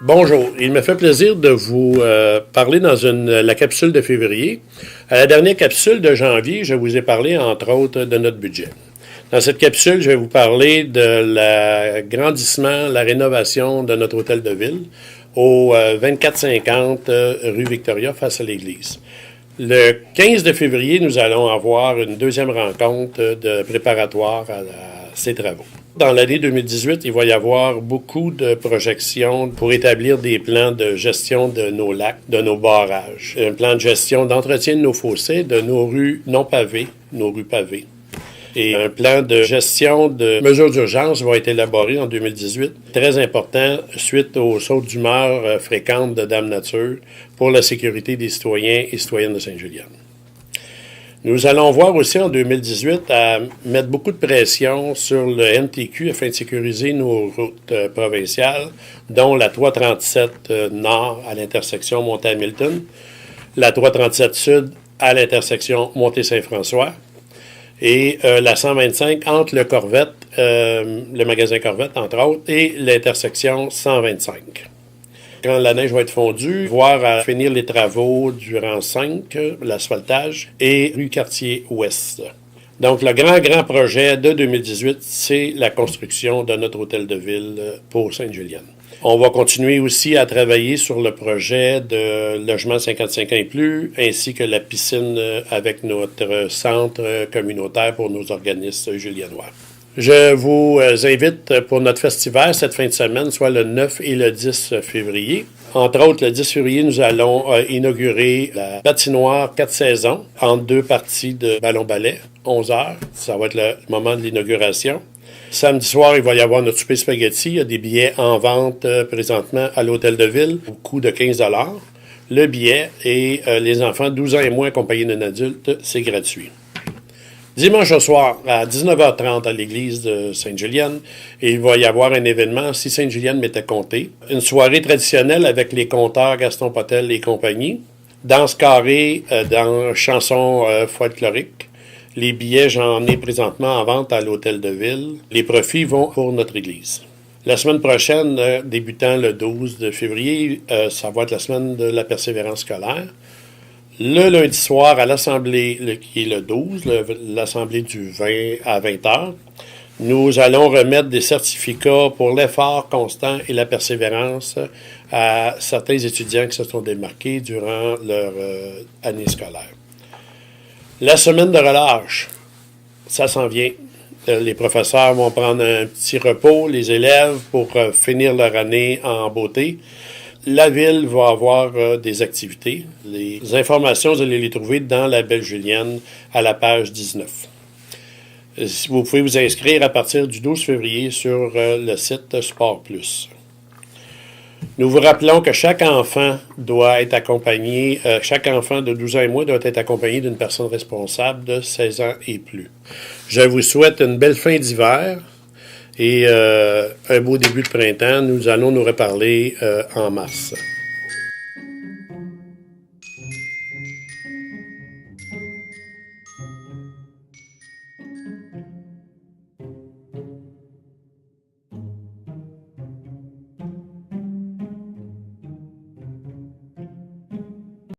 Bonjour, il me fait plaisir de vous parler dans la capsule de février. À la dernière capsule de janvier, je vous ai parlé entre autres de notre budget. Dans cette capsule, je vais vous parler de l'agrandissement, la rénovation de notre hôtel de ville au 2450 rue Victoria face à l'église. Le 15 de février, nous allons avoir une deuxième rencontre de préparatoire à ces travaux. Dans l'année 2018, il va y avoir beaucoup de projections pour établir des plans de gestion de nos lacs, de nos barrages, un plan de gestion d'entretien de nos fossés, de nos rues non pavées, nos rues pavées. Et un plan de gestion de mesures d'urgence va être élaboré en 2018, très important suite aux sautes d'humeur fréquentes de Dame Nature pour la sécurité des citoyens et citoyennes de Sainte-Julienne. Nous allons voir aussi en 2018 à mettre beaucoup de pression sur le MTQ afin de sécuriser nos routes provinciales, dont la 337 Nord à l'intersection Montée-Hamilton, la 337 Sud à l'intersection Montée-Saint-François et la 125 entre le Corvette, le magasin Corvette entre autres, et l'intersection 125. Quand la neige va être fondue, voir à finir les travaux du rang 5, l'asphaltage, et rue Cartier-Ouest. Donc, le grand projet de 2018, c'est la construction de notre hôtel de ville pour Sainte-Julienne. On va continuer aussi à travailler sur le projet de logement 55 ans et plus, ainsi que la piscine avec notre centre communautaire pour nos organismes juliennois. Je vous invite pour notre festival cette fin de semaine, soit le 9 et le 10 février. Entre autres, le 10 février, nous allons inaugurer la patinoire 4 saisons en deux parties de ballon-ballet, 11 heures. Ça va être le moment de l'inauguration. Samedi soir, il va y avoir notre souper spaghetti. Il y a des billets en vente présentement à l'hôtel de ville au coût de 15 $. Le billet et les enfants 12 ans et moins accompagnés d'un adulte, c'est gratuit. Dimanche au soir, à 19h30 à l'église de Sainte-Julienne, il va y avoir un événement, si Sainte-Julienne m'était comptée. Une soirée traditionnelle avec les conteurs Gaston Potel et compagnie. Danse carrée dans chansons folkloriques. Les billets, j'en ai présentement en vente à l'hôtel de ville. Les profits vont pour notre église. La semaine prochaine, débutant le 12 de février, ça va être la semaine de la persévérance scolaire. Le lundi soir, à l'Assemblée, qui est le 12, l'Assemblée du 20 à 20 heures, nous allons remettre des certificats pour l'effort constant et la persévérance à certains étudiants qui se sont démarqués durant leur année scolaire. La semaine de relâche, ça s'en vient. Les professeurs vont prendre un petit repos, les élèves, pour finir leur année en beauté. La ville va avoir des activités. Les informations, vous allez les trouver dans la Belle Julienne à la page 19. Vous pouvez vous inscrire à partir du 12 février sur le site Sport Plus. Nous vous rappelons que chaque enfant doit être accompagné, chaque enfant de 12 ans et moins doit être accompagné d'une personne responsable de 16 ans et plus. Je vous souhaite une belle fin d'hiver. Et un beau début de printemps. Nous allons nous reparler en mars.